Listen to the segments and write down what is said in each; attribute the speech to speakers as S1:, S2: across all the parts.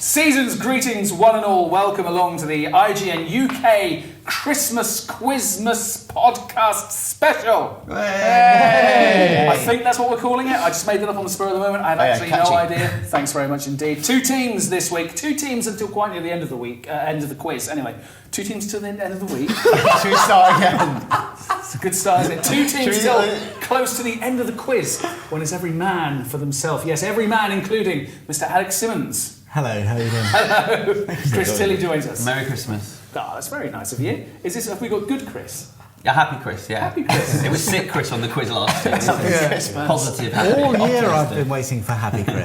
S1: Season's greetings, one and all. Welcome along to the IGN UK Christmas Quizmas podcast special.
S2: Hey.
S1: I think that's what we're calling it. I just made that up on the spur of the moment. I had actually no idea. Thanks very much indeed. 2 teams this week. 2 teams until quite near the end of the week. End of the quiz. Anyway, 2 teams till the end of the week.
S2: Should we start again?
S1: It's a good start, isn't it? 2 teams till close to the end of the quiz. When it's every man for themselves. Yes, every man, including Mr. Alex Simmons.
S3: Hello, how are you doing?
S1: Hello. Chris Tilley joins us.
S2: Merry Christmas.
S1: Oh, that's very nice of you. Have we got good Chris?
S2: Yeah, happy Chris, yeah.
S1: Happy Chris.
S2: It was sick Chris on the quiz last year.
S3: Yeah.
S2: Positive, happy.
S3: All year I've been waiting for Happy Chris.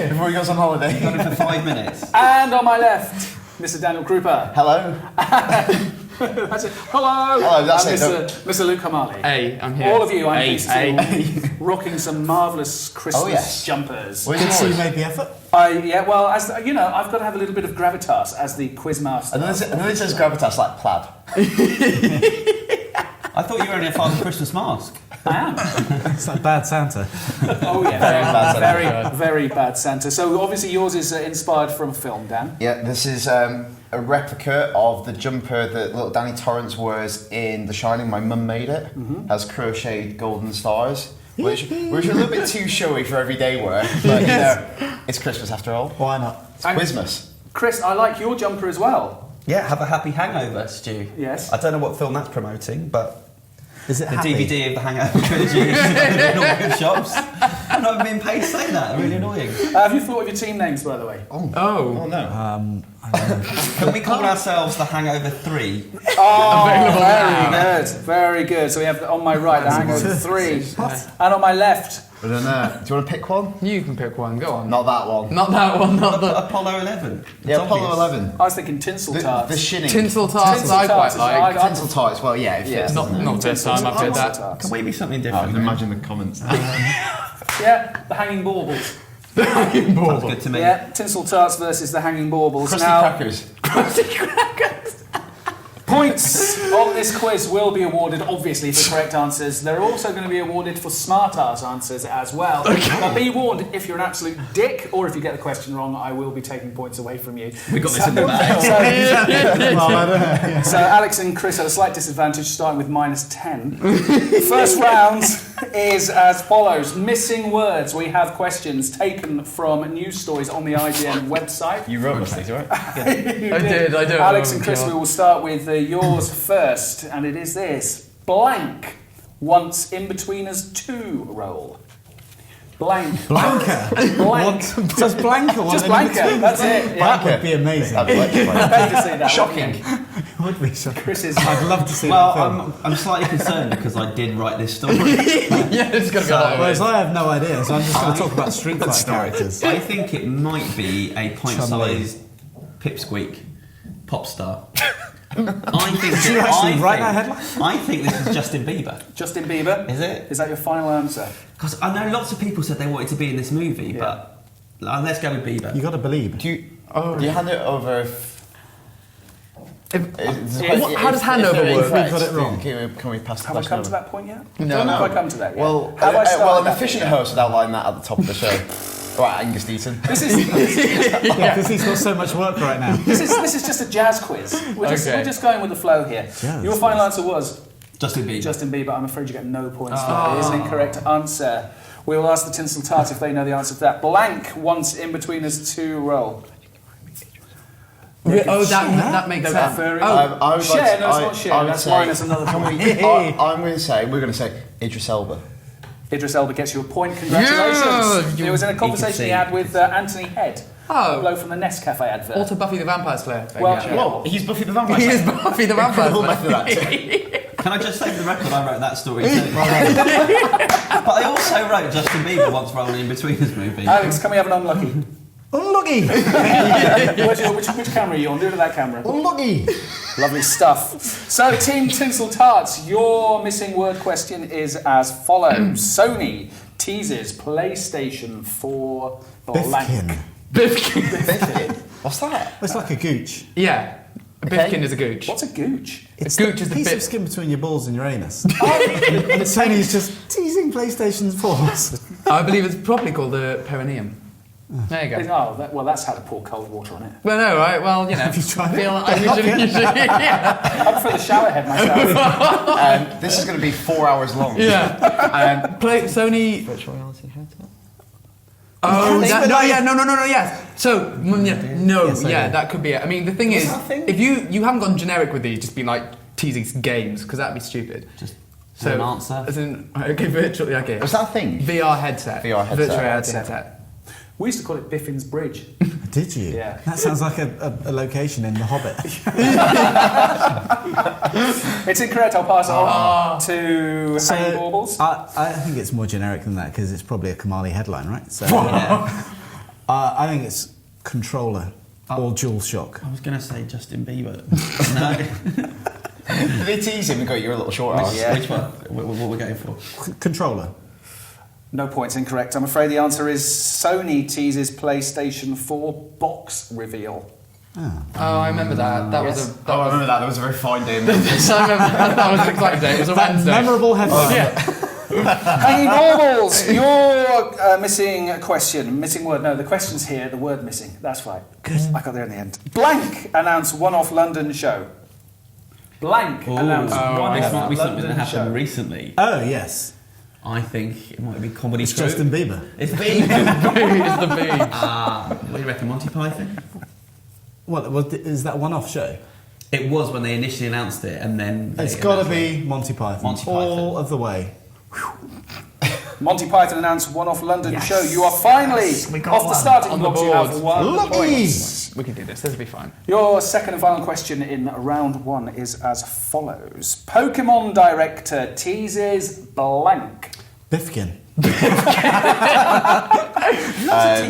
S2: Before he goes on holiday. Got him for 5 minutes.
S1: And on my left, Mr. Daniel Krupa.
S4: Hello.
S1: That's it. Hello.
S4: Hello, that's
S1: Mr. Luke Hamali.
S5: Hey, I'm here.
S1: All of you, I'm pleased to see, rocking some marvellous Christmas jumpers.
S3: Good to see you made the effort.
S1: Well, as you know, I've got to have a little bit of gravitas as the quizmaster.
S4: And then it says gravitas like plaid.
S2: I thought you were only a Father Christmas mask.
S1: I am.
S3: It's like Bad Santa.
S1: Oh yeah, very bad Santa. So obviously yours is inspired from a film, Dan.
S4: Yeah, this is a replica of the jumper that little Danny Torrance wears in The Shining. My mum made it. Has crocheted golden stars, which are a little bit too showy for everyday wear. But you know, it's Christmas after all.
S3: Why not?
S4: It's Quizmas.
S1: Chris, I like your jumper as well.
S2: Yeah, have a happy hangover, Stu.
S1: Yes.
S2: I don't know what film that's promoting, but
S3: Is it
S2: the
S3: happy?
S2: DVD of the Hangover trilogy is available in all good shops. I'm not being paid to say that. Really annoying.
S1: Have you thought of your team names, by the way?
S4: Oh no.
S3: I don't know.
S2: Can we call ourselves the Hangover 3?
S1: Oh, very good. So we have on my right the Hangover 3, and on my left.
S4: I don't know. Do you want to pick one?
S5: You can pick one, go on.
S4: Not that one.
S5: Not that one, not the...
S2: Apollo 11.
S4: Yeah, Apollo 11.
S1: I was thinking Tinsel Tarts.
S4: The shinning.
S5: Tinsel tarts
S1: Tinsel
S5: I
S1: tarts
S5: quite
S1: is-
S5: like.
S4: Tinsel tarts. Well, yeah. It fits, doesn't it?
S5: Not this time, I've heard that.
S1: Tarts.
S2: Can we be something
S4: I
S2: different?
S4: can imagine the comments.
S1: Yeah, the Hanging Baubles.
S2: Sounds good to me.
S1: Yeah, Tinsel Tarts versus the Hanging Baubles.
S4: Krusty crackers.
S1: Points on this quiz will be awarded, obviously, for correct answers. They're also going to be awarded for smart-ass answers as well. But be warned, if you're an absolute dick, or if you get the question wrong, I will be taking points away from you.
S2: We got this in the bag.
S1: So Alex and Chris at a slight disadvantage, starting with -10. First round is as follows. Missing words. We have questions taken from news stories on the IGN website.
S4: You wrote these, right?
S5: I did.
S1: Alex and Chris, we will start with yours first, and it is this. Blank once in-betweeners 2 roll. Blank.
S3: Blanca.
S1: Blank.
S3: Just Blanca.
S1: Just Blanca, that's it. Yeah.
S3: That would be amazing.
S4: That'd be electrifying.
S1: I'd pay to see that.
S4: Shocking.
S3: It would be shocking.
S1: Chris is...
S3: I'd love to see that film.
S2: Well, I'm slightly concerned because I did write this story.
S5: Yeah, it's got to go.
S3: Whereas I have no idea, so I'm just going to talk about Street Fighter characters.
S2: I think it might be a pint-sized pipsqueak pop star. I think
S3: Did you actually write that headline?
S2: I think this is Justin Bieber.
S1: Justin Bieber.
S2: Is it?
S1: Is that your final answer?
S2: Because I know lots of people said they wanted to be in this movie, but let's go with Bieber.
S3: You got to believe.
S4: Do you hand it over
S5: How does handover work?
S3: We've got it wrong.
S4: Can we pass the
S1: Have I
S4: question
S1: come
S4: over?
S1: to that point yet?
S5: No.
S1: Have I come to that yet?
S4: Well,
S1: Have I started
S4: an
S1: that
S4: efficient
S1: bit yet?
S4: host would outline that at the top of the show. Right, Angus Deaton.
S1: This is
S3: Yeah, because he's got so much work right now.
S1: this is just a jazz quiz. We're just going with the flow here.
S3: Jazz,
S1: Your final answer was
S2: Justin Bieber.
S1: Justin Bieber. I'm afraid you get no points for that. It is an incorrect answer. We will ask the Tinsel Tarts if they know the answer to that. Blank once in-betweeners 2 roll.
S5: Oh, that makes sense.
S4: I would
S1: share,
S4: like to,
S1: no, it's not share. That's minus another point.
S4: We're going to say Idris Elba.
S1: Idris Elba gets you a point. Congratulations. It was in a conversation he had with Anthony Head.
S5: Oh.
S1: A bloke from the Nest Cafe advert.
S5: Also Buffy the Vampire Slayer.
S1: Well,
S5: Yeah.
S4: Whoa, he's Buffy the Vampire
S5: He
S4: Slayer.
S5: is Buffy the Vampire
S4: Full
S5: Slayer.
S4: method actor.
S2: Can I just say for the record, I wrote that story too. But I also wrote Justin Bieber once rolling in between this movie.
S1: Alex, can we have an unlucky?
S3: Unlucky!
S1: which camera are you on? Do it at that camera.
S3: Unlucky!
S1: Lovely stuff. So, Team Tinsel Tarts, your missing word question is as follows. Sony teases PlayStation 4 blank.
S3: Bifkin.
S5: Bifkin.
S4: What's that?
S3: It's like a gooch.
S5: Yeah. A Bifkin is a gooch.
S1: What's a gooch?
S3: It's
S5: gooch
S3: the
S5: is the
S3: piece
S5: bit-
S3: of skin between your balls and your anus. And Sony's just teasing PlayStation 4s.
S5: I believe it's properly called the perineum. There you go.
S1: Well, that's how to pour cold water on it.
S5: Well, no, right? Well, you know.
S3: Have you tried
S5: I feel I usually yeah.
S1: I prefer the shower head myself.
S4: This is going to be 4 hours long.
S5: Yeah. Play Sony.
S4: Virtual reality headset.
S5: Oh,
S4: Yes.
S5: So,
S3: Yes,
S5: that could be it. I mean, the thing is,
S4: that a thing?
S5: if you haven't gone generic with these, just been like teasing games, because that'd be stupid.
S2: Just
S5: So,
S2: an answer.
S5: As in, okay, virtually, okay.
S4: Was that a thing?
S5: VR headset.
S4: VR headset.
S5: Virtual reality headset.
S1: We used to call it Biffin's Bridge.
S3: Did you?
S1: Yeah.
S3: That sounds like a location in The Hobbit.
S1: It's incorrect. I'll pass it on to Hanging Baubles.
S3: I think it's more generic than that because it's probably a Kamali headline, right? So I think it's controller or DualShock.
S2: I was going to say Justin Bieber. No.
S4: They tease him and go, "You're a little short ass."
S2: Which one? What we're going for?
S3: Controller.
S1: No points, incorrect. I'm afraid the answer is Sony teases PlayStation 4 box reveal.
S3: Oh.
S5: Oh, I remember that. That
S1: Yes.
S5: was
S4: I remember that. That was a very fine day.
S5: I remember that was an exciting day. It was a Wednesday.
S3: Memorable headline.
S1: Hanging Baubles, your missing word. No, the question's here, the word missing. That's right.
S3: Good.
S1: I got there in the end. Blank announced one-off London show. Blank announced
S2: This
S1: one-off
S2: might be something
S1: London
S2: that
S1: show.
S2: happened recently.
S3: Oh, yes.
S2: I think it might be comedy.
S3: It's
S2: troupe.
S3: Justin Bieber.
S2: It's Bieber.
S5: It's the beat.
S2: What do you reckon, Monty Python?
S3: What is that one-off show?
S2: It was when they initially announced it, and then
S3: It's got to be Monty Python.
S2: Monty Python.
S3: All of the way.
S1: Monty Python announced one-off London show. You are finally
S5: We got
S1: off the
S5: one.
S1: starting
S5: On the
S1: blocks. You
S5: board.
S1: have 1 point.
S5: We can do this. This will be fine.
S1: Your second and final question in round 1 is as follows. Pokemon director teases blank.
S3: Bifkin.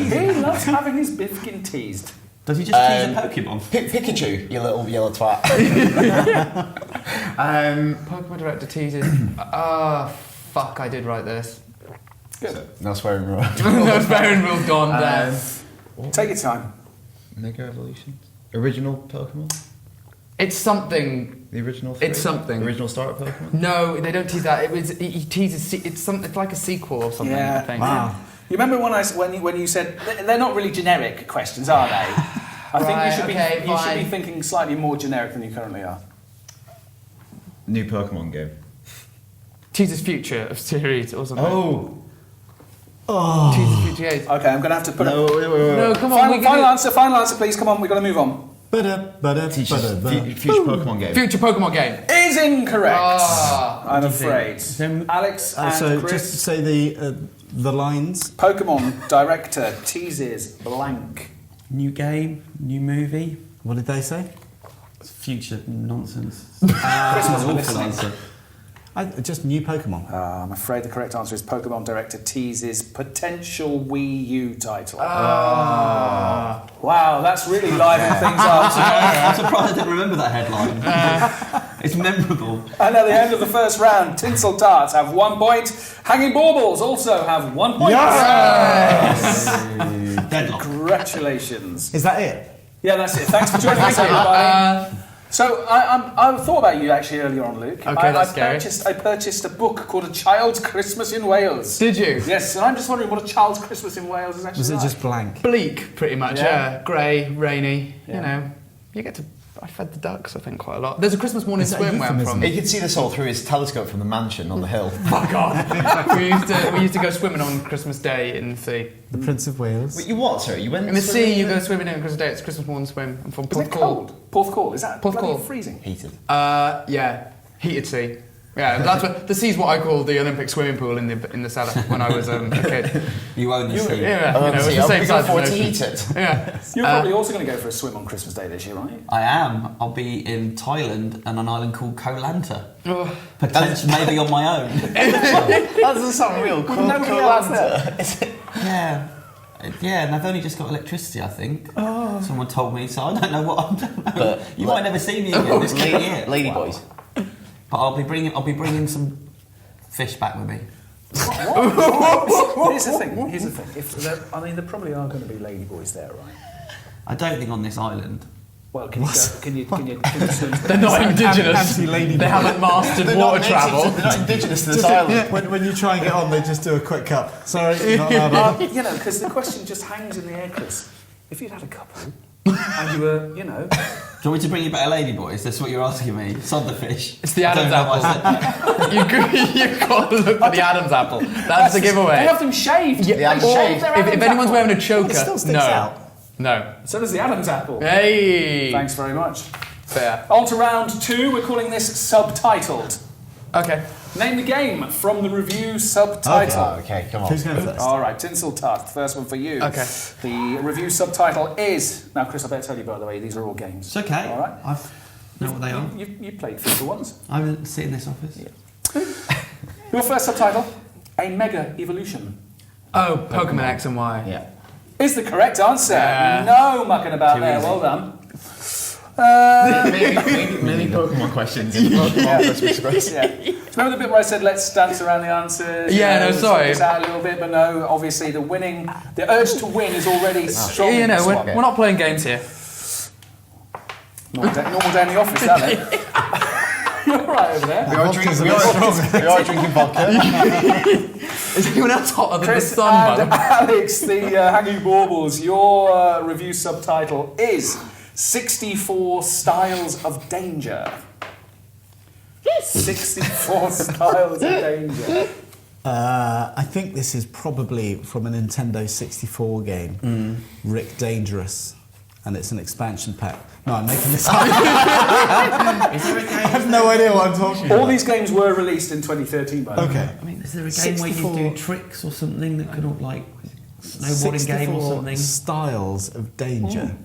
S1: He loves having his Bifkin teased.
S2: Does he just tease a Pokemon?
S4: Pikachu, you little yellow twat.
S5: Pokemon director teases. Fuck! I did write this.
S1: Good.
S4: No swearing rule.
S5: No swearing rule gone down.
S1: Take your time.
S4: Mega Evolution. Original Pokemon.
S5: It's something.
S4: The original.
S5: It's something.
S4: Original starter Pokemon.
S5: No, they don't tease that. He teases. It's like a sequel or something.
S1: Yeah.
S5: I think.
S3: Wow.
S1: You remember when you said they're not really generic questions, are they? I think you should be thinking slightly more generic than you currently are.
S4: New Pokemon game.
S5: Teases future of series or something.
S3: Oh.
S5: Teases future games.
S1: Okay, I'm going to have to put
S5: No, come on.
S1: final answer, please. Come on, we've got to move on.
S4: Future Pokemon game.
S5: Future Pokemon game.
S1: Is incorrect.
S5: Ah.
S1: I'm afraid. Alex and
S3: So
S1: Chris.
S3: just say the lines.
S1: Pokemon director teases blank.
S2: New game, new movie.
S3: What did they say?
S2: It's future nonsense.
S1: Chris wasn't
S2: Awful
S1: listening.
S2: answer.
S3: Just new Pokemon.
S1: I'm afraid the correct answer is Pokemon director teases potential Wii U title. Wow, that's really livened things up.
S2: I'm surprised I didn't remember that headline. It's memorable.
S1: And at the end of the first round, Tinsel Tarts have 1 point. Hanging Baubles also have 1 point.
S2: Deadlock.
S1: Congratulations.
S3: Is that it?
S1: Yeah, that's it. Thanks for joining us, everybody. So I thought about you actually earlier on, Luke.
S5: Okay, that's scary.
S1: I purchased a book called A Child's Christmas in Wales.
S5: Did you?
S1: Yes, and I'm just wondering what a child's Christmas in Wales is actually
S3: Was it
S1: like.
S3: just blank?
S5: Bleak, pretty much.
S1: Yeah.
S5: Yeah. Grey, rainy.
S1: Yeah.
S5: You know, you get to. I fed the ducks, I think, quite a lot. There's a Christmas morning
S3: Is that
S5: swim where I'm
S3: euphemism?
S5: from.
S4: He could see this all through his telescope from the mansion on the hill.
S5: Fuck off. we used to go swimming on Christmas Day in the sea.
S3: The Prince of Wales.
S4: But you what, sir? You went
S5: In the sea, you
S4: swimming
S5: go swimming on Christmas Day. It's Christmas morning swim. I'm from
S1: Is it
S5: Porthcawl.
S1: cold? Porthcawl, is that
S5: Porthcawl.
S1: bloody freezing?
S4: heated.
S5: Yeah, heated sea. Yeah, that's what the sea's what I call the Olympic swimming pool in the cellar when I was a kid.
S2: You own the sea.
S5: Yeah,
S4: Oh,
S5: you know, it's
S4: see,
S5: the
S4: I'll
S5: same
S4: be
S5: size
S4: going
S5: as
S4: for
S5: an
S4: to
S5: ocean.
S4: eat it.
S5: Yeah.
S1: You're probably also going to go for a swim on Christmas Day this year, right?
S2: I am. I'll be in Thailand on an island called Koh Lanta.
S5: Oh.
S2: Potentially maybe on my own.
S4: That doesn't sound real. Cool.
S1: Nobody else there.
S2: Yeah. Yeah, and I've only just got electricity, I think. Someone told me, so I don't know what I'm doing.
S4: But
S2: You might never see me again this year.
S4: Lady boys.
S2: But I'll be bringing some fish back with me.
S1: Here's the thing. There probably are going to be ladyboys there, right?
S2: I don't think on this island.
S1: Well, can you swim?
S5: They're not indigenous.
S3: Anti-ladybird.
S5: They haven't mastered water travel.
S4: They're not indigenous to this island.
S3: When you try and get on, they just do a quick cup. Sorry, you're not allowed on.
S1: You know, because the question just hangs in the air, Chris. If you'd had a couple, and you were, you know...
S2: Do you want me to bring you better lady boys? That's what you're asking me. Sod the fish.
S5: It's the Adam's
S2: I don't know why I said
S5: apple. You've got to look for the Adam's apple. That's the giveaway.
S1: They have them shaved.
S5: Yeah,
S1: They shave their
S5: if
S1: Adam's
S5: anyone's
S1: apple.
S5: wearing a choker,
S3: It still sticks
S5: no.
S3: out.
S5: No.
S1: So does the Adam's apple.
S5: Hey!
S1: Thanks very much.
S5: Fair.
S1: On to round 2. We're calling this Subtitled.
S5: Okay.
S1: Name the game from the review Subtitle.
S4: Okay, come on.
S3: Who's going first?
S1: All right, Tinsel Tart, the first one for you.
S5: Okay.
S1: The review subtitle is... Now, Chris, I better tell you, by the way, these are all games.
S2: It's okay.
S1: All right.
S2: I know what they are.
S1: You played FIFA once.
S2: I will sit in this office.
S1: Your first subtitle, A Mega Evolution,
S5: Oh, Pokemon X and Y.
S4: Yeah.
S1: is the correct answer.
S5: Yeah.
S1: No mucking about
S2: Too
S1: there.
S2: easy.
S1: Well done.
S4: Maybe Pokemon questions in Pokemon Christmas quiz.
S1: Yeah. Remember the bit where I said let's dance around the answers?
S5: Yeah, no,
S1: sort
S5: sorry.
S1: this out a little bit, but no. Obviously, the urge to win is already strong.
S5: You
S1: in
S5: know,
S1: this
S5: we're
S1: one.
S5: not playing games here.
S1: Normal day in the office, that then. You're right over there.
S4: We are drinking vodka.
S5: Is anyone else hotter than
S1: Chris
S5: the sun, by the
S1: and
S5: way?
S1: Alex, the Hanging Baubles, your review subtitle is 64 Styles of Danger. 64 Styles of Danger.
S3: I think this is probably from a Nintendo 64 game, Rick Dangerous, and it's an expansion pack. No, I'm making this up. I have no idea what I'm talking about.
S1: All these games were released in 2013, by the way.
S3: Okay.
S2: I mean, is there a game where you
S3: 64
S2: do tricks or something that could look like snowboarding game or
S3: 64
S2: something?
S3: styles of danger.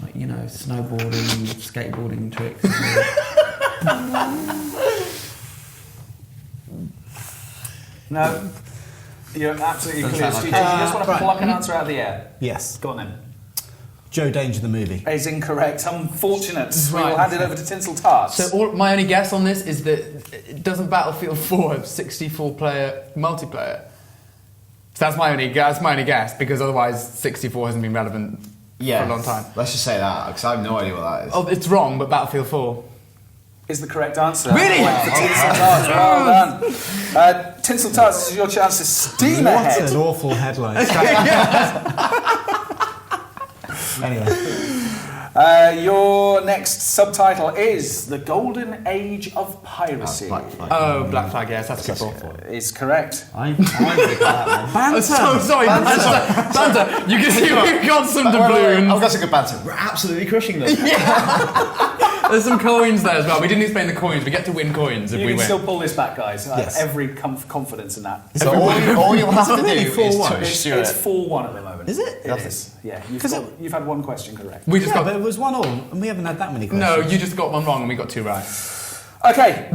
S2: Like, you know, snowboarding, skateboarding tricks.
S1: No, you're absolutely
S2: Doesn't
S1: clueless.
S2: sound
S1: You
S2: like
S1: just want to pluck an answer out of the air.
S3: Yes.
S1: Go on then.
S3: Joe Danger the movie.
S1: Is incorrect. Unfortunate. We
S5: Right.
S1: will hand it over to Tinsel Tarts.
S5: So my only guess on this is that doesn't Battlefield 4 have 64-player multiplayer? So that's my only guess, because otherwise 64 hasn't been relevant for a long time.
S4: Let's just say that, because I have no idea what that is.
S5: Oh, it's wrong, but Battlefield 4.
S1: Is the correct answer.
S5: Really?
S1: Point for Tinsel Tarts. Well done. Tinsel Tarts, this is your chance to steam
S3: What
S1: ahead.
S3: an awful headline. Anyway.
S1: Your next subtitle is The Golden Age of Piracy.
S2: Black Flag.
S5: Oh, Black Flag, yes, that's people.
S1: Is correct.
S2: I would have got that one.
S5: I'm so sorry, Banter. You can see we've got some
S4: I've
S5: doubloons.
S4: got some good banter. We're absolutely crushing them.
S5: There's some coins there as well. We didn't explain the coins. We get to win coins if
S1: You
S5: we
S1: can
S5: win.
S1: still pull this back, guys. I have
S3: Yes.
S1: every confidence in that.
S4: So all you'll have to do
S3: really
S4: is
S3: 4-1?
S4: touch through
S1: It's
S4: it.
S1: 4-1 at the moment.
S3: Is it?
S1: It is. Yeah. You've had one question correct.
S5: We just
S3: Yeah, but
S5: got...
S3: it was 1-1, and we haven't had that many questions.
S5: No, you just got one wrong and we got two right.
S1: Okay.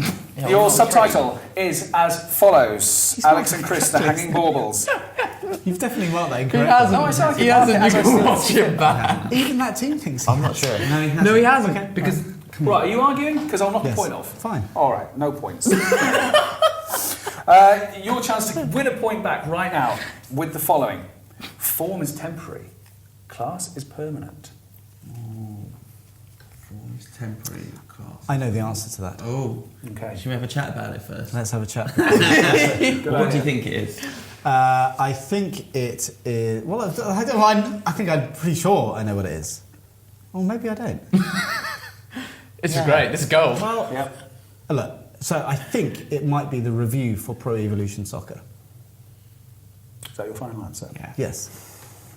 S1: Your subtitle is as follows. Alex and Chris, the Hanging Baubles.
S3: You've definitely marked that
S5: He
S3: incorrectly.
S5: hasn't.
S1: No, I said I could
S5: He
S1: mark
S5: hasn't.
S1: it as
S5: You
S1: I
S5: can
S1: see it.
S5: watch it back.
S3: Even that team thinks
S4: I'm not sure.
S2: No, he hasn't.
S5: No, he hasn't. Because...
S1: Right, are you arguing? Because I'll knock a
S3: Yes.
S1: point off.
S3: Fine.
S1: All right, no points. Your chance to win a point back right now with the following. Form is temporary. Class is permanent.
S2: Form is temporary. Class.
S3: I know the answer to that.
S2: Oh.
S1: Okay.
S2: Should we have a chat about it first?
S3: Let's have a chat.
S2: What do you think it is?
S3: I think it is. Well, I think I'm pretty sure I know what it is. Well, maybe I don't.
S5: This is great. This is gold.
S3: Well,
S1: Yep.
S3: look. So I think it might be the review for Pro Evolution Soccer.
S1: Is that your final answer?
S2: Yeah.
S3: Yes.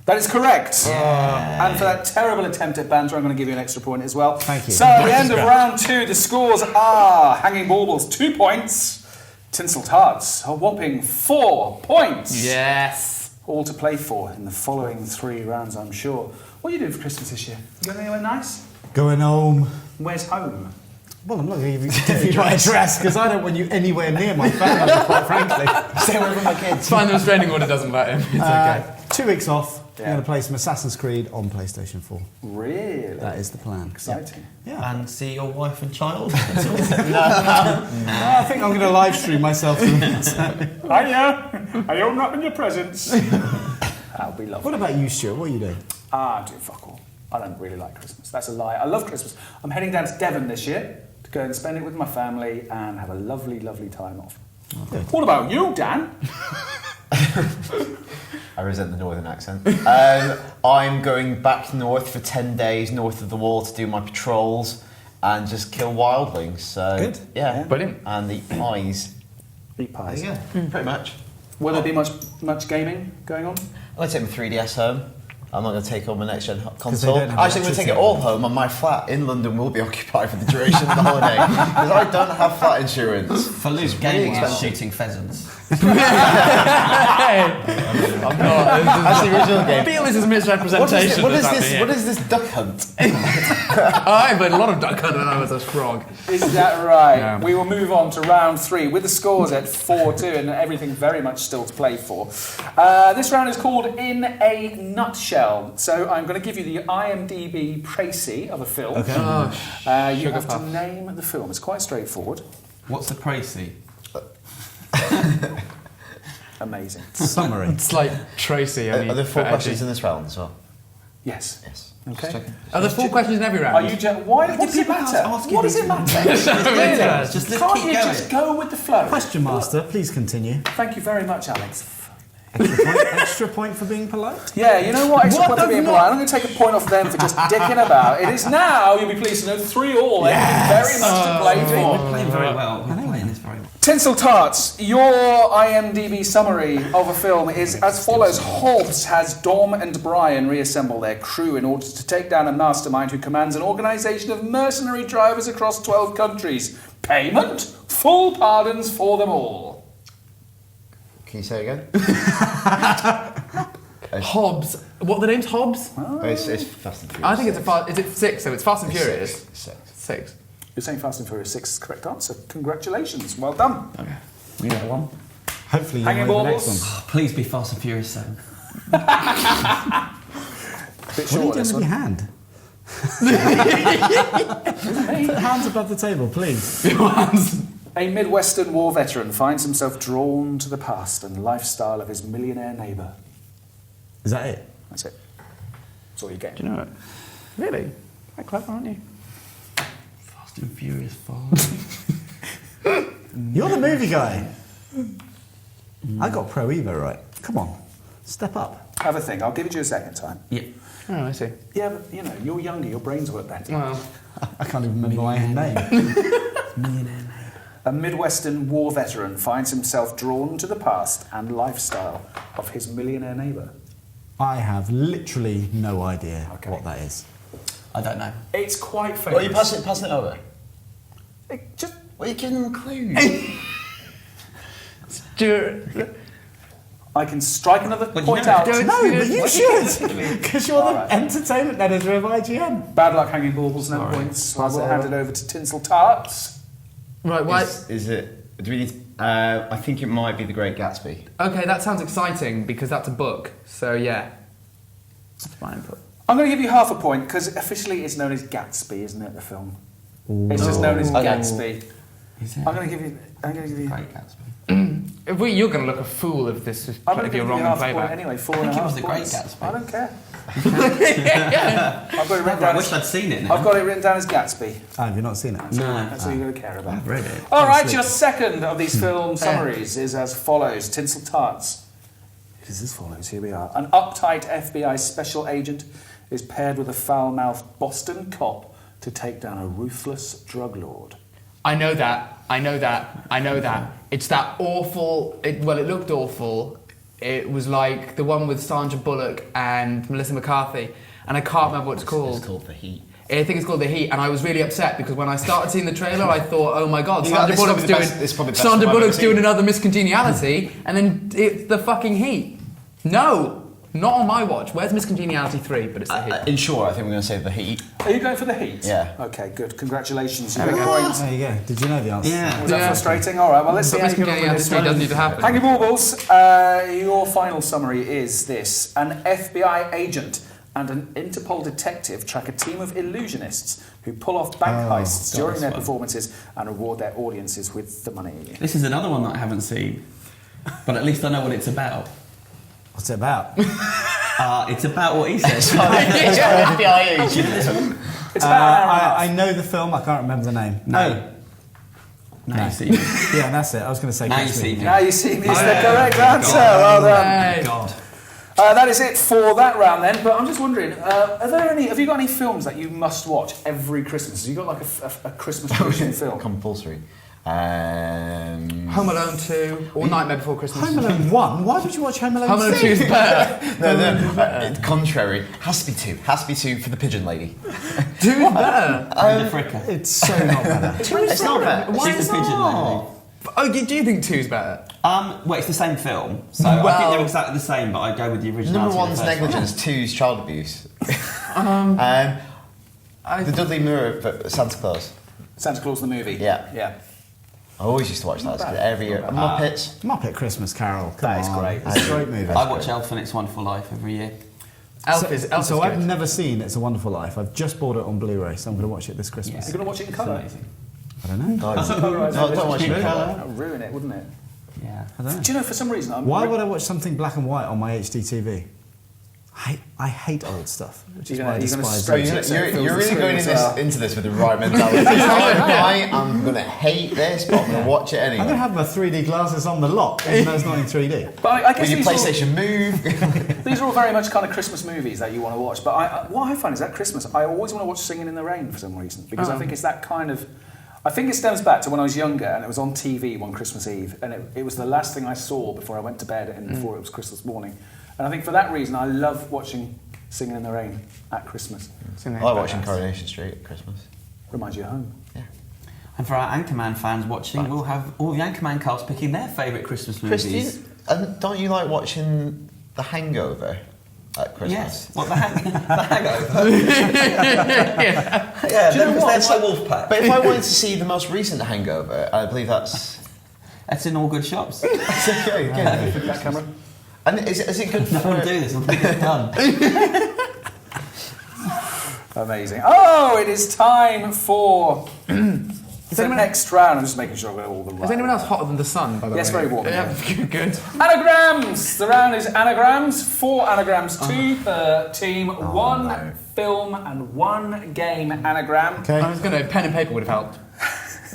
S1: That is correct. And for that terrible attempt at banter, I'm going to give you an extra point as well.
S3: Thank you.
S1: So at the end of round 2, the scores are Hanging Baubles 2 points, Tinsel Tarts a whopping 4 points.
S5: Yes.
S1: All to play for in the following 3 rounds, I'm sure. What are you doing for Christmas this year? You going anywhere nice?
S3: Going home.
S1: Where's home?
S3: Well, I'm not going to give you my address because I don't want you anywhere near my family, quite frankly.
S1: Stay away from my kids.
S5: Find the restraining order doesn't let him. It's okay.
S3: 2 weeks off.
S1: Yeah.
S3: I'm going to play some Assassin's Creed on PlayStation 4.
S1: Really?
S3: That is the plan.
S1: Exciting.
S3: Yeah.
S2: And see your wife and child?
S3: I think I'm going to live stream myself.
S1: Hiya! I open up in your presents. That'll be lovely.
S3: What about you, Stuart? What are you doing?
S1: Do fuck all. I don't really like Christmas. That's a lie. I love Christmas. I'm heading down to Devon this year to go and spend it with my family and have a lovely, lovely time off.
S3: Good.
S1: What about you, Dan?
S4: I resent the northern accent. I'm going back north for 10 days north of the wall to do my patrols and just kill wildlings. So,
S3: Good.
S4: Yeah.
S5: Brilliant.
S4: And eat pies.
S1: Eat pies.
S4: Yeah, pretty much.
S1: Will there be much gaming going on?
S4: I'm going to take my 3DS home. I'm not going to take home my next gen console.
S3: don't have
S4: Actually, I'm going to take it all home, and my flat in London will be occupied for the duration of the holiday because I don't have flat insurance.
S2: For Luke, gaming is shooting pheasants.
S5: I'm not.
S4: That's the original
S5: I
S4: game.
S5: feel this is misrepresentation.
S4: What is this duck hunt?
S5: I played a lot of Duck Hunt when I was a frog.
S1: Is that right?
S5: Yeah.
S1: We will move on to round 3 with the scores at 4-2 and everything very much still to play for. This round is called In a Nutshell. So I'm going to give you the IMDb précis of a film.
S3: Okay.
S1: You have to name the film. It's quite straightforward.
S2: What's the précis?
S1: Amazing.
S3: Summary.
S5: It's like Tracy.
S4: Are there 4 questions in this round as well?
S1: Yes.
S4: Yes.
S1: Okay.
S4: Just checking.
S5: Are there 4 questions in every round?
S1: Are you why does it matter? What does it matter?
S2: Just let's
S1: Can't
S2: keep
S1: you
S2: going.
S1: just go with the flow?
S3: Question master, please continue.
S1: Thank you very much, Alex.
S3: Extra point for being polite?
S1: Yeah, you know what? Extra
S5: What
S1: point for
S5: the
S1: being polite. I'm going to take a point off them for just dicking about. It is now, you'll be pleased to know, 3-all. Very much to play for.
S2: We're playing very well. We're playing this very well.
S1: Tinsel Tarts, your IMDb summary of a film is as follows. Hobbs has Dom and Brian reassemble their crew in order to take down a mastermind who commands an organisation of mercenary drivers across 12 countries. Payment? Full pardons for them all.
S4: Can you say it again?
S5: Hobbs. What, the name's Hobbs?
S4: It's Fast and Furious.
S5: I think it's is it 6? So it's Fast and Furious. 6.
S1: You're saying Fast and Furious 6 is the correct answer. Congratulations. Well done.
S5: Okay. We know one.
S3: Hopefully you
S1: Hanging
S3: know the next
S1: balls.
S3: one.
S2: Oh, please be Fast and Furious 7.
S1: Bit
S3: What are you
S1: short,
S3: doing
S1: this
S3: with
S1: one.
S3: your hand? Put hands above the table, please.
S1: A Midwestern war veteran finds himself drawn to the past and lifestyle of his millionaire neighbour.
S3: Is that it?
S1: That's it. That's all you get.
S5: Do you know it? Really? Quite clever, aren't you?
S2: Fast and Furious 5.
S3: You're the movie guy. I got Pro Evo right. Come on, step up.
S1: Have a think. I'll give it you a second time.
S2: Yep.
S5: Oh, I see.
S1: Yeah, but you know, you're younger. Your brains work better.
S5: Well,
S3: I can't even remember my own name.
S1: A Midwestern war veteran finds himself drawn to the past and lifestyle of his millionaire neighbour.
S3: I have literally no idea
S1: Okay.
S3: what that is.
S2: I don't know.
S1: It's quite famous.
S4: Well, you passing it over?
S1: Just
S4: Well, you're giving them clues.
S1: I can strike another
S2: Well, you
S1: point
S2: know,
S1: out.
S5: don't-
S3: No, but you should, because you're the
S1: Alright.
S3: entertainment editor of IGN.
S1: Bad luck hanging baubles, no points. I will hand it over to Tinsel Tarts.
S5: right, why?
S4: Is it? Do we need? I think it might be The Great Gatsby.
S5: Okay, that sounds exciting because that's a book. So yeah, that's my input.
S1: I'm going to give you half a point because officially it's known as Gatsby, isn't it? The film. It's just known as
S4: Okay.
S1: Gatsby.
S2: Is it?
S1: I'm going to give you.
S2: Great Gatsby.
S5: You're going to look a fool if this is
S1: I'm going
S5: if
S1: to
S5: you're
S1: give
S5: wrong
S1: you
S5: in
S1: half a point
S5: playback.
S1: anyway. Four
S2: I
S1: and a
S2: think it
S1: half
S2: was The Great
S1: points.
S2: Gatsby.
S1: I don't care. I've got it written
S2: I
S1: down.
S2: wish I'd seen it now.
S1: I've got it written down as Gatsby.
S3: Oh, have you not seen it?
S2: No.
S1: That's all you're going to care about.
S2: I've read it.
S1: All right,
S3: Thanks,
S1: your
S3: Luke.
S1: second of these film summaries is as follows. Tinsel Tarts. It is as follows. Here we are. An uptight FBI special agent is paired with a foul-mouthed Boston cop to take down a ruthless drug lord.
S5: I know that. It's that awful. It looked awful. It was like the one with Sandra Bullock and Melissa McCarthy, and I can't remember what it's called.
S4: It's called The Heat.
S5: I think it's called The Heat, and I was really upset because when I started seeing the trailer, I thought, "Oh my God,
S4: Yeah,
S5: Sandra
S4: this is
S5: Bullock's
S4: probably the
S5: doing
S4: best- this is probably the best
S5: Sandra
S4: film I've
S5: Bullock's
S4: ever
S5: doing
S4: seen.
S5: another Miss Congeniality," and then it's the fucking Heat. No, not on my watch. Where's Miss Congeniality 3? But it's The Heat.
S4: In short, I think we're going to say The Heat.
S1: Are you going for the Heat?
S4: Yeah.
S1: Okay, good. Congratulations. You
S5: There we
S1: got a
S5: go.
S1: point.
S3: There you go. Did you know the answer?
S2: Yeah.
S1: Was that
S5: Yeah.
S1: frustrating? All right, well, let's see
S5: But
S1: how
S5: Miss
S1: you get on with
S5: Congeniality
S1: this
S5: 3
S1: one.
S5: doesn't need to happen.
S1: Hang your baubles. Your final summary is this. An FBI agent and an Interpol detective track a team of illusionists who pull off bank heists during
S2: this
S1: their
S2: one.
S1: performances and reward their audiences with the money.
S2: This is another one that I haven't seen, but at least I know what it's about.
S3: What's it about?
S2: It's about what he says.
S4: FBI agent.
S1: It's about
S3: I know the film. I can't remember the name.
S2: No. Now you see me.
S3: Yeah, that's it. I was going to say.
S2: Now
S3: Catch
S2: you see me.
S1: Now you see me. It's the correct answer. Well done.
S2: God.
S1: That is it for that round then. But I'm just wondering, have you got any films that you must watch every Christmas? Have you got like a Christmas tradition film?
S4: Compulsory.
S5: Home Alone 2 or Nightmare Before Christmas.
S3: Home Alone 1? Why would you watch Home Alone 2?
S5: Home Alone 2 is better.
S4: No, contrary. Has to be 2. Has to be 2 for the pigeon lady.
S5: 2 is better.
S2: And the fricker.
S3: It's so not better.
S4: It's not better.
S5: Why
S2: She's
S5: is
S2: the pigeon lady.
S5: Oh, do you think 2 is better?
S2: Well, it's the same film, so I think they're exactly the same, but I go with the original.
S4: Number 1's negligence, 2's child abuse. The Dudley Moore Santa Claus.
S1: Santa Claus the movie.
S4: Yeah.
S1: Yeah.
S4: I always used to watch that every year. Muppets.
S3: Muppet Christmas Carol. Come
S1: That is
S3: on.
S1: great.
S3: It's a great movie.
S2: I watch Elf and It's a Wonderful Life every year.
S5: Elf is
S3: So
S5: good.
S3: I've never seen It's a Wonderful Life. I've just bought it on Blu-ray, so I'm going to watch it this Christmas.
S1: You're going to watch it in colour?
S3: I don't know.
S4: Don't watch it.
S1: That would ruin it, wouldn't it?
S2: Yeah.
S3: I don't know.
S1: Do you know, for some reason,
S3: Why would I watch something black and white on my HD TV? I hate old stuff, which is why I despise
S1: stretch
S3: it.
S1: it.
S4: You're really going into this with the right mentality. I am going to hate this, but I'm going to watch it
S3: I'm going to
S4: anyway.
S3: have my 3D glasses on the lot, even though it's not in 3D.
S1: But I guess
S4: With your
S1: these
S4: PlayStation Move.
S1: these are all very much kind of Christmas movies that you want to watch. But what I find is at Christmas, I always want to watch Singing in the Rain for some reason. Because I think it's that kind of... I think it stems back to when I was younger and it was on TV one Christmas Eve. And it was the last thing I saw before I went to bed and before it was Christmas morning. And I think for that reason, I love watching Singing in the Rain at Christmas.
S4: I like watching Coronation Street at Christmas.
S1: Reminds you of home.
S4: Yeah.
S2: And for our Anchorman fans watching, we'll have all the Anchorman cast picking their favourite Christmas movies.
S4: Christine, don't you like watching The Hangover at Christmas?
S2: Yes. What, the Hangover?
S4: Yeah,
S2: Do you know what? It's like Wolfpack.
S4: But if I wanted to see the most recent Hangover, I believe that's...
S2: That's in all good shops.
S4: That's okay, okay.
S1: That camera.
S4: And is it good
S2: No
S4: for...
S2: one do this, I think it's done.
S1: Amazing. Oh, it is time for the next round. I'm just making sure I've got all the right.
S5: Is anyone else hotter than the sun, by the way?
S1: Yes, very warm.
S5: Yeah, good.
S1: Anagrams! The round is anagrams. 4 anagrams, 2 per team. 1 film and 1 game anagram.
S3: Okay.
S5: I was going to... Pen and paper would have helped.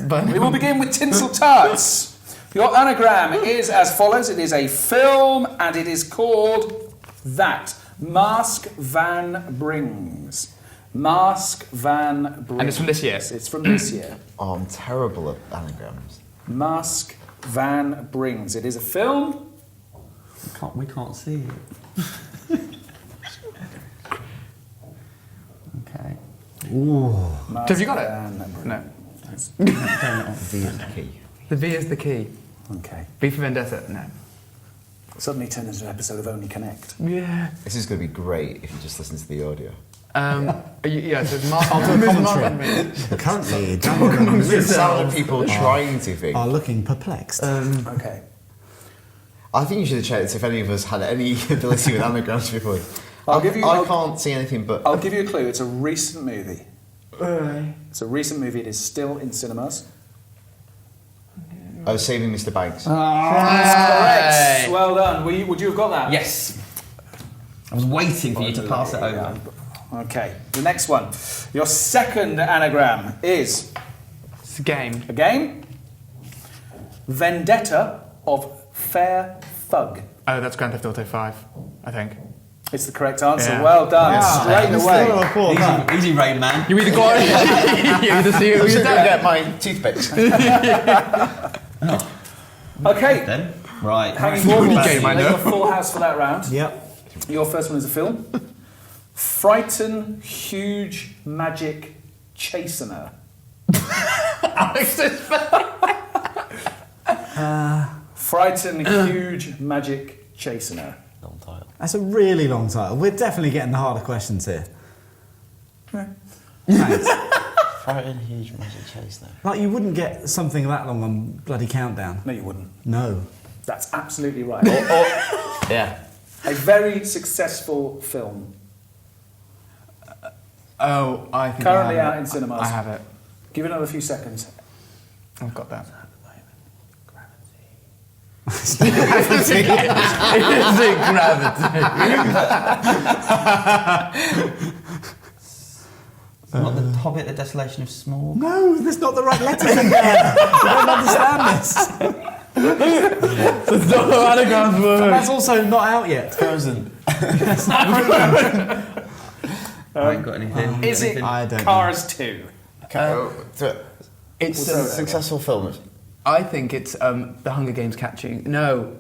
S5: But
S1: We will begin with Tinsel Tarts. Your anagram is as follows. It is a film and it is called That. Mask Van Brings. Mask Van Brings.
S5: And it's from this year?
S1: It's from this year.
S4: Oh, I'm terrible at anagrams.
S1: Mask Van Brings. It is a film.
S2: We can't see it. Okay.
S1: Mask
S5: Have you got it?
S1: Van Brings.
S5: no.
S4: V is the key.
S5: The V is the key.
S1: Okay.
S5: V for Vendetta? No.
S1: Suddenly turned into an episode of Only Connect.
S5: Yeah.
S4: This is going to be great if you just listen to the audio.
S5: Yeah, so Mark...
S3: Currently,
S4: The sound of people trying to think.
S3: are looking perplexed.
S1: Okay.
S4: I think you should have checked if any of us had any ability with anagrams before.
S1: I'll
S4: I can't see anything but...
S1: I'll give you a clue. It's a recent movie. It's a recent movie. It is still in cinemas.
S4: I was saving Mr. Banks.
S1: Correct. Well done. Would you have got that?
S2: Yes. I was waiting for you to pass it over.
S1: Okay. The next one. Your second anagram is
S5: It's a game.
S1: a game. Vendetta of Fair Thug.
S5: Oh, that's Grand Theft Auto 5, I think.
S1: It's the correct answer.
S5: Yeah.
S1: Well done. Straight away.
S2: Easy Rain Man.
S5: You either got it, you either see it or
S4: I'm
S5: you
S4: just going to
S5: don't.
S4: get my toothpicks.
S1: Okay.
S2: Then. Right.
S1: Hanging forward.
S5: Game, I know.
S1: There's a full house for that round.
S3: Yep.
S1: Your first one is a film. Frighten Huge Magic Chastener.
S5: Alex is
S1: Frighten Huge Magic Chastener.
S4: Long title.
S3: That's a really long title. We're definitely getting the harder questions here. Thanks.
S4: Frightened huge magic chase though.
S3: Like, you wouldn't get something that long on bloody Countdown.
S1: No, you wouldn't.
S3: No.
S1: That's absolutely right.
S4: Yeah.
S1: A very successful film.
S5: Oh, I think
S1: Currently
S5: I have
S1: out
S5: it.
S1: in cinemas.
S5: I have it.
S1: Give it another few seconds.
S5: I've got that. It is gravity.
S2: Not the Hobbit, the Desolation of Small.
S3: No, there's not the right letters in there. I don't understand this.
S5: It's not the anagrams word.
S3: That's also not out yet.
S4: Frozen.
S2: I ain't got anything.
S1: Is it
S3: I don't know.
S1: Cars 2?
S5: It's
S4: Successful films.
S5: I think it's the Hunger Games catching. No,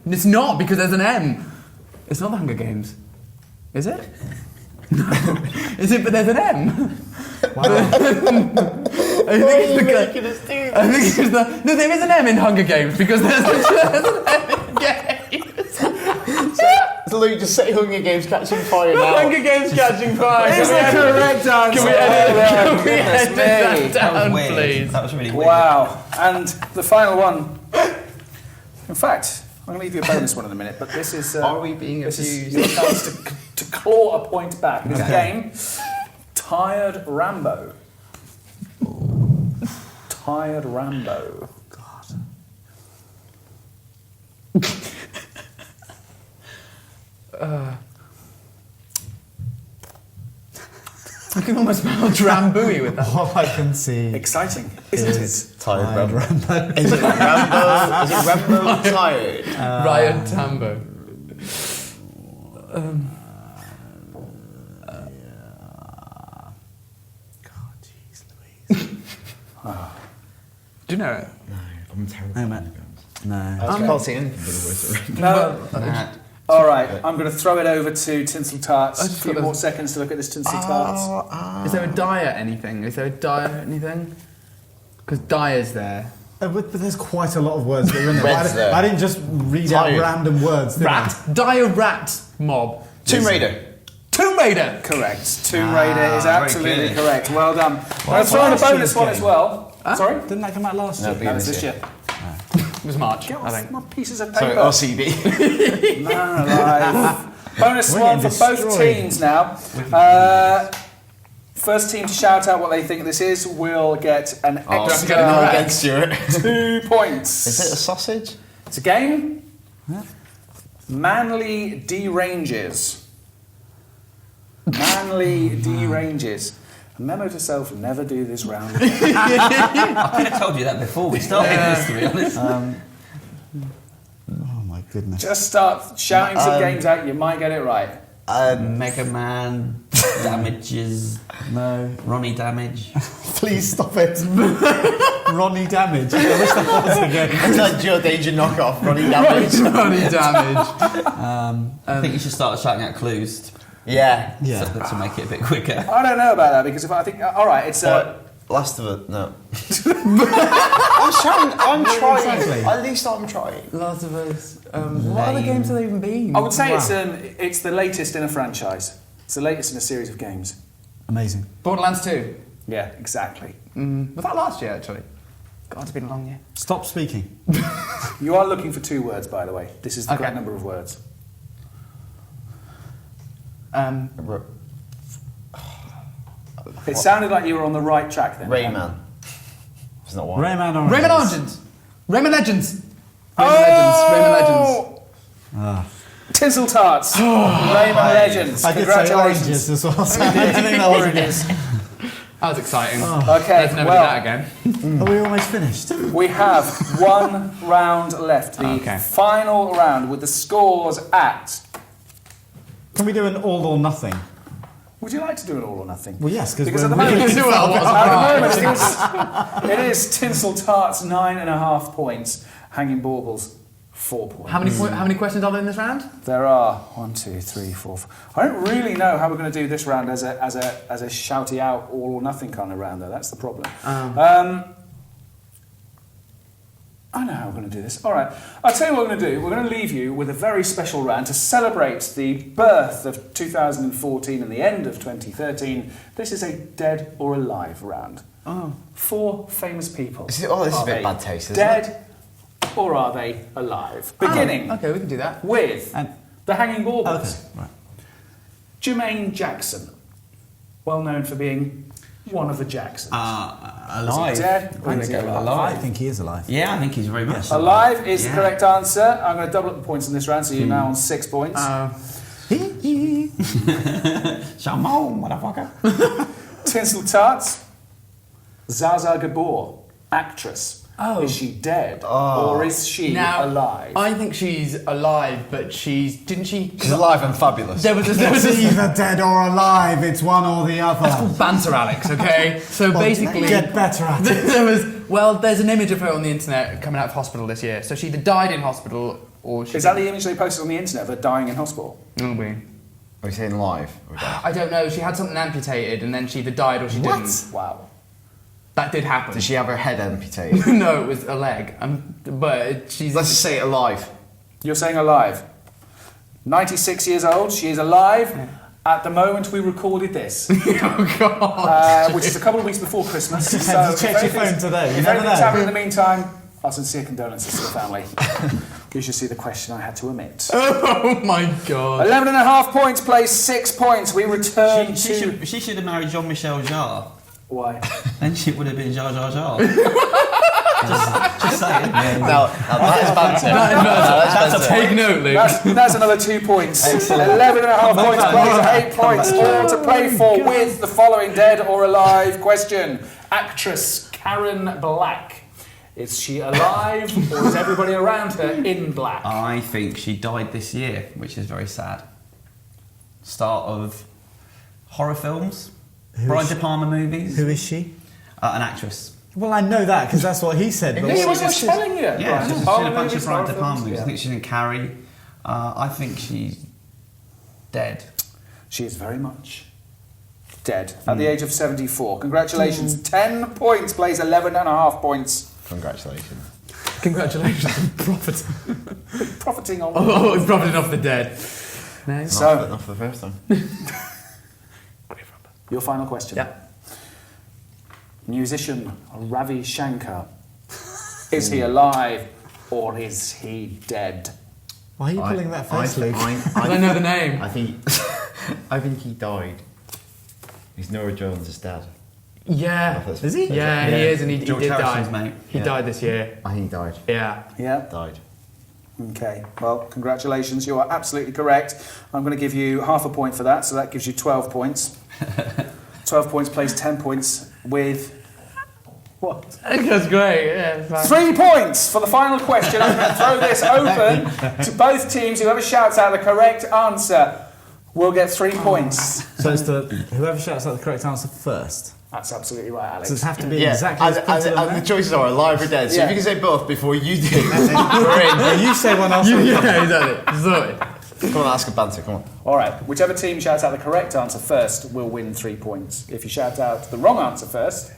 S5: it's not because there's an M. It's not the Hunger Games, is it? No, is it? But there's an M.
S3: Wow.
S5: I think it's the. No, there is an M in Hunger Games because there's an M in games.
S4: So Luke, just say Hunger Games Catching Fire now.
S5: Hunger Games catching fire.
S1: Is the correct answer?
S5: Can we edit
S1: Goodness
S5: that
S1: me.
S5: down,
S2: That was weird.
S5: please?
S2: That was really weird.
S1: Wow. And the final one. In fact, I'm going to leave you a bonus one in a minute, but this is...
S5: Are we being
S1: this is
S5: abused?
S1: your chance to claw a point back. This game, Tired Rambo. Tired Rambo.
S5: I can almost smell Drambuie with that.
S3: All I can see
S1: Exciting, isn't it?
S3: is
S4: Tired
S3: Rambo.
S4: Is it Rambo? Is it Rambo Tired?
S5: Ryan Tambo.
S3: God, jeez Louise.
S5: Do you know it?
S4: I'm terrible.
S3: Hang on a minute. No.
S4: I can't see anything but the words.
S1: No. All right, I'm going to throw it over to Tinsel Tarts.
S5: I
S1: A
S5: just
S1: few
S5: thought
S1: more
S5: there's-
S1: seconds to look at this Tinsel Tarts.
S5: Is there a dire anything? Is there a dire anything? Because dire's there.
S3: But there's quite a lot of words that are in there.
S4: Red's there.
S3: I didn't just read out
S4: Tired.
S3: random words, did I?
S5: Rat. Dire rat mob.
S4: Tomb Raider.
S5: Tomb Raider.
S1: Correct. Tomb Raider is
S2: very
S1: absolutely
S2: good.
S1: correct. Well done. I'll throw in a
S3: last
S1: bonus
S3: year's
S1: one
S3: game?
S1: as well. Sorry?
S3: Didn't that come out last
S4: No,
S3: year?
S1: No, it's this year.
S5: It was March,
S1: Get
S5: I
S1: off
S5: think.
S1: my pieces of
S4: Sorry,
S1: paper.
S4: OCD.
S1: Man alive. Bonus
S3: We're
S1: one
S3: getting
S1: for both
S3: destroyed.
S1: teams now. First team to shout out what they think this is will get an
S4: Oh,
S1: extra
S4: no, against Stuart.
S1: 2 points.
S4: Is it a sausage?
S1: It's a game. Manly deranges. Manly deranges. A memo to self: never do this round again.
S2: I could have told you that before we started this, to be honest.
S3: Oh my goodness.
S1: Just start shouting some games out. You might get it right.
S2: Mega Man, Damages,
S3: No.
S2: Ronnie Damage.
S3: Please stop it. Ronnie Damage. I wish that was the game.
S4: It's like Joe Danger knockoff, Ronnie Damage.
S5: Money damage.
S2: I think you should start shouting out clues
S4: Yeah.
S3: Yeah.
S2: to make it a bit quicker.
S1: I don't know about that because if I think, all right, it's
S4: Last of it, no. I'm trying. I'm trying.
S3: Exactly.
S4: At least I'm trying.
S5: Last of Us. What other games have there even been?
S1: I would say it's the latest in a franchise. It's the latest in a series of games.
S3: Amazing.
S5: Borderlands 2.
S1: Yeah, exactly.
S5: Was that last year, actually? God, it's been a long year.
S3: Stop speaking.
S1: You are looking for 2 words, by the way. This is the
S5: Okay.
S1: correct number of words. It sounded like you were on the right track then.
S4: Rayman. It's not one.
S3: Rayman Orange.
S5: Rayman Legends. Rayman Legends.
S1: Oh!
S5: Rayman Legends.
S1: Tinsel Tarts. Rayman Legends.
S3: I did say
S1: Congratulations.
S3: oranges as well. So I think that was
S1: Oranges.
S5: That was exciting.
S1: Okay,
S5: Let's never
S1: well,
S5: do that again.
S3: Are we almost finished?
S1: we have 1 round left. The
S5: Okay.
S1: final round with the scores at...
S3: Can we do an all or nothing?
S1: Would you like to do an all or nothing?
S3: Well, yes,
S1: Because at
S3: we're
S1: the moment,
S5: really do well, what's the
S1: at the moment it is Tinsel Tarts 9.5 points, Hanging Baubles 4 points.
S5: How many questions are there in this round?
S1: There are 1, 2, 3, 4. I don't really know how we're going to do this round as a shouty out all or nothing kind of round though. That's the problem. I know how we're going to do this. All right. I'll tell you what we're going to do. We're going to leave you with a very special round to celebrate the birth of 2014 and the end of 2013. This is a dead or alive round. 4 famous people.
S4: This is a bit
S1: Are they
S4: bad taste, isn't
S1: dead or are they alive? Beginning
S5: Okay, we can do that.
S1: with
S3: And-
S1: the Hanging Baubles.
S3: Okay, right.
S1: Jermaine Jackson, well known for being one of the Jacksons?
S2: Alive.
S1: Dead.
S2: I'm going to go with
S3: I
S2: alive.
S3: think he is alive.
S2: Yeah, I think he's very much
S1: Alive is the correct answer. I'm going to double up the points in this round, so you're now on 6 points.
S2: Shalom, motherfucker.
S1: Tinsel Tarts. Zaza Gabor, actress.
S5: Oh.
S1: Is she dead or is she alive?
S5: I think she's alive, but she's
S4: alive and fabulous.
S5: There was
S3: It's either dead or alive. It's one or the other.
S5: banter, Alex. Okay, so basically,
S3: Get better at it.
S5: there's an image of her on the internet coming out of hospital this year. So she either died in hospital or she.
S1: Is that the image they posted on the internet of her dying in hospital?
S5: Oh,
S4: Are we saying live? Or dead?
S5: I don't know. She had something amputated, and then she either died or she didn't.
S1: Wow.
S5: That did happen.
S4: Did she have her head amputated?
S5: No, it was a leg. But she's.
S4: Let's just say alive.
S1: You're saying alive. 96 years old. She is alive at the moment we recorded this.
S5: Oh God.
S1: Which is a couple of weeks before Christmas.
S3: Have you checked your phone today? You
S1: If
S3: never
S1: anything's happened
S3: know.
S1: in the meantime, our sincere condolences to the family. You should see the question I had to omit.
S5: Oh my God.
S1: 11.5 points, plays 6 points. We return to...
S2: She should have married Jean-Michel Jarre.
S1: Why?
S2: Then she would have been Jar Jar Jar. just saying.
S4: Now that is banter.
S5: That's take note, Luke.
S1: That's another 2 points. 11.5 points, plays 8 points. All to play for with the following dead or alive question. Actress Karen Black. Is she alive or is everybody around her in black?
S2: I think she died this year, which is very sad. Start of horror films, Brian De Palma movies.
S3: Who is she?
S2: An actress.
S3: Well, I know that because that's what he said. But
S1: He
S3: what
S1: was just telling you.
S2: Yeah, she's in a bunch of Brian De Palma
S1: movies.
S2: movies. I think she's in Carrie. I think she's dead.
S1: She is very much dead at the age of 74. Congratulations. 10 points, plays 11.5 points.
S4: Congratulations.
S5: Congratulations on profiting.
S1: Profiting on...
S5: Oh, it's profiting off the dead. No.
S1: So,
S4: Not for the first time.
S1: your final question.
S5: Yeah.
S1: Musician Ravi Shankar. Is he alive or is he dead?
S3: Why are you pulling that face, Luke?
S5: I know the name.
S4: I think he died. He's Nora Jones' dad.
S5: Yeah.
S3: Is he?
S5: Yeah, he is, and he
S2: George
S5: did
S2: Harrison's
S5: die.
S2: mate.
S5: He died this year.
S4: I think he died.
S5: Yeah.
S1: Yeah?
S4: Died.
S1: Okay. Well, congratulations. You are absolutely correct. I'm going to give you half a point for that, so that gives you 12 points. 12 points plays 10 points with... What?
S5: That's great. Yeah, fine.
S1: 3 points for the final question. I'm going to throw this open to both teams. Whoever shouts out the correct answer will get 3 points.
S3: So it's whoever shouts out the correct answer first.
S1: That's absolutely right, Alex.
S3: Does it have to be exactly as put in
S4: and the choices are alive or dead. So
S1: Yeah.
S4: if you can say both before you do, we're in.
S3: Well, you say one, I'll say
S5: Yeah,
S3: one.
S5: exactly. Sorry.
S4: Come on, ask a banter. Come on.
S1: All right. Whichever team shouts out the correct answer first will win 3 points. If you shout out the wrong answer first,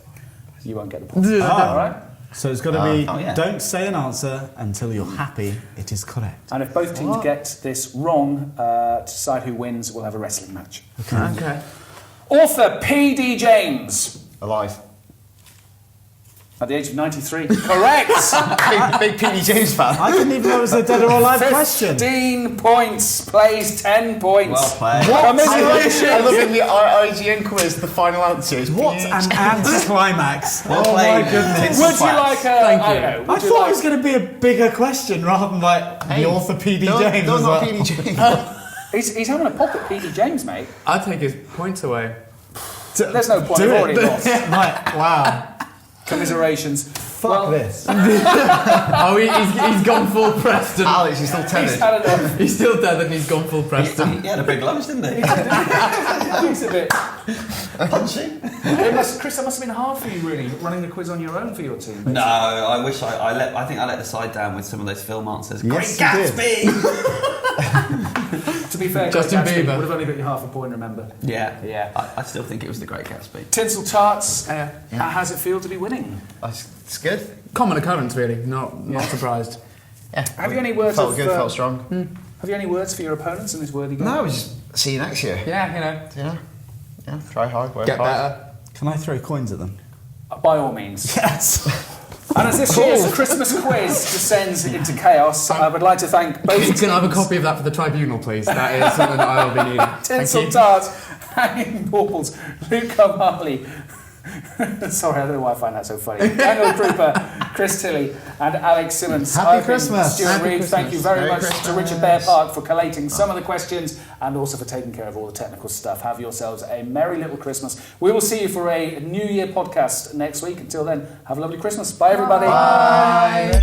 S1: you won't get the point. All right.
S3: So it's got to be,
S2: yeah.
S3: don't say an answer until you're happy it is correct.
S1: And if both teams get this wrong, to decide who wins, we'll have a wrestling match.
S5: Okay.
S1: Author P.D. James,
S4: Alive.
S1: at the age of 93. Correct!
S4: Big P.D. James fan.
S3: I didn't even know it was a dead or alive question.
S1: 15 points, plays 10 points.
S2: Well played.
S1: Commiserations!
S4: I love in the IGN quiz, the final answer is
S3: What
S4: P.D.
S3: an anticlimax.
S2: Well
S3: Oh
S2: played.
S3: my goodness.
S1: Would you like a...
S5: Thank
S1: I
S5: you.
S1: don't know,
S3: I
S1: would you
S3: thought
S1: like...
S3: it was going to be a bigger question rather than like the author P.D. James.
S4: No,
S3: was
S4: not
S3: like-
S4: P.D. James.
S1: He's having a pop at P.D. James, mate.
S5: I'll take his points away.
S1: There's no point,
S3: Do
S1: I've
S3: it.
S1: already lost.
S3: Like, wow.
S1: Commiserations.
S3: Fuck this.
S5: Oh, he's gone full Preston.
S4: Alex, you're still
S1: He's
S4: tennis.
S1: had enough.
S5: He's still dead and he's gone full Preston.
S2: He had a big lunch, didn't he?
S1: He's a bit...
S2: Punchy.
S1: Chris, that must have been hard for you, really, running the quiz on your own for your team.
S2: No, I wish I think I let the side down with some of those film answers.
S3: Yes,
S2: Great
S3: you did.
S1: To be fair,
S5: Justin
S1: Great Gatsby
S5: Bieber.
S1: would have only got you half a point, remember?
S2: Yeah,
S1: Yeah.
S2: I still think it was The Great Gatsby.
S1: Tinsel Tarts, how does it feel to be winning?
S4: It's good.
S5: Common occurrence, really. Not surprised.
S4: Yeah.
S1: Have you any words
S4: Felt
S1: of,
S4: good, felt strong.
S1: Have you any words for your opponents in this worthy game?
S4: No, just see you next year.
S5: Yeah, you know.
S4: Yeah, try hard, work
S5: Get
S4: hard.
S5: better.
S3: Can I throw coins at them?
S1: By all means.
S3: Yes.
S1: And as this year's Christmas quiz descends into chaos, I would like to thank both teams.
S5: Can I have a copy of that for the tribunal, please? That is something that I'll be needing. Thank
S1: Tinsel
S5: you.
S1: Tarts, Hanging Balls, Luke O'Malley, Sorry, I don't know why I find that so funny. Daniel Trooper, Chris Tilley, and Alex Simmons.
S3: Happy
S1: I've been
S3: Christmas.
S1: Stuart
S3: Happy
S1: Reed. Thank
S3: Christmas.
S1: you very
S4: Merry
S1: much to
S4: Christmas.
S1: Richard Bear Park for collating some of the questions and also for taking care of all the technical stuff. Have yourselves a merry little Christmas. We will see you for a New Year podcast next week. Until then, have a lovely Christmas. Bye, everybody.
S5: Bye.